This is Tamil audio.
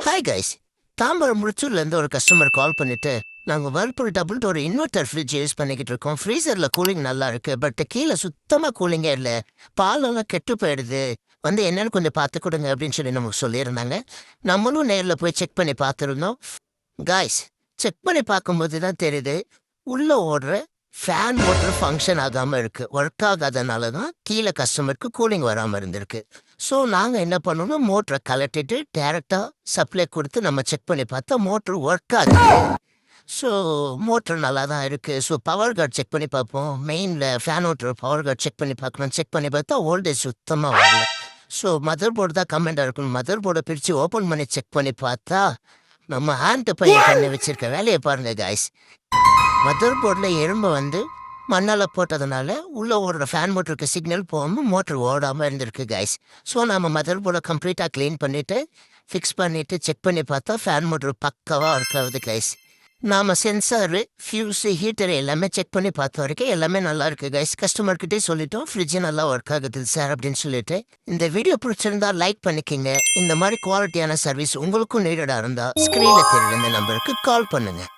Hi guys. தாம்பரம் முழுச்சூர்லேருந்து ஒரு கஸ்டமர் கால் பண்ணிட்டு நாங்கள் வேர்ல்பூல் டபுள்ட்டு ஒரு இன்வெர்டர் ஃப்ரிட்ஜ் யூஸ் பண்ணிக்கிட்டு இருக்கோம். ஃப்ரீசரில் கூலிங் நல்லா இருக்கு, பட் கீழே சுத்தமாக கூலிங்கே இல்லை. பாலெல்லாம் கெட்டு போயிடுது. என்னன்னு கொஞ்சம் பார்த்து கொடுங்க அப்படின்னு சொல்லி நமக்கு சொல்லியிருந்தாங்க. நம்மளும் நேரில் போய் செக் பண்ணி பார்த்துருந்தோம். காய்ஸ், செக் பண்ணி பார்க்கும்போது தான் தெரியுது உள்ளே ஓடுற ஃபேன் மோட்டர் ஃபங்க்ஷன் ஆகாமல் இருக்குது. ஒர்க் ஆகாதனால தான் கீழே கஸ்டமருக்கு கூலிங் வராமல் இருந்திருக்கு. ஸோ நாங்கள் என்ன பண்ணணும், மோட்டரை கலட்டிட்டு டேரெக்டாக சப்ளை கொடுத்து நம்ம செக் பண்ணி பார்த்தா மோட்ரு ஒர்க் ஆகுது. ஸோ மோட்ரு நல்லா தான் இருக்குது. ஸோ பவர் கார்டு செக் பண்ணி பார்ப்போம். மெயினில் ஃபேன் ஓட்டுற பவர் கார்டு செக் பண்ணி பார்க்கணும். செக் பண்ணி பார்த்தா வோல்டேஜ் சுத்தமாக வரல. ஸோ மதர் போர்டு தான் கமெண்டாக இருக்கணும். மதர் போர்டை பிரித்து ஓப்பன் பண்ணி செக் பண்ணி பார்த்தா நம்ம ஹேண்ட் பையன் பண்ணி வச்சுருக்க வேலையை பாருங்கள் காய்ஸ். மதர் போர்டில் எறும்பை மண்ணால் போட்டதுனால உள்ளே ஓடுற ஃபேன் மோட்டருக்கு சிக்னல் போகாமல் மோட்டர் ஓடாமல் இருந்திருக்கு கைஸ். ஸோ நம்ம மதர் போர்டை கம்ப்ளீட்டாக க்ளீன் பண்ணிவிட்டு ஃபிக்ஸ் பண்ணிவிட்டு செக் பண்ணி பார்த்தா ஃபேன் மோட்டர் பக்காவாக இருக்காது கைஸ். நாம் சென்சாரு, ஃபியூஸு, ஹீட்டர் எல்லாமே செக் பண்ணி பார்த்த வரைக்கும் எல்லாமே நல்லா இருக்குது கைஸ். கஸ்டமர்கிட்டே சொல்லிட்டோம் ஃப்ரிட்ஜு நல்லா ஒர்க் ஆகுது சார் அப்படின்னு சொல்லிட்டு. இந்த வீடியோ பிடிச்சிருந்தா லைக் பண்ணிக்கிங்க. இந்த மாதிரி குவாலிட்டியான சர்வீஸ் உங்களுக்கும் நீடடாக இருந்தால் ஸ்க்ரீனில் தெரியுற இந்த நம்பருக்கு கால் பண்ணுங்கள்.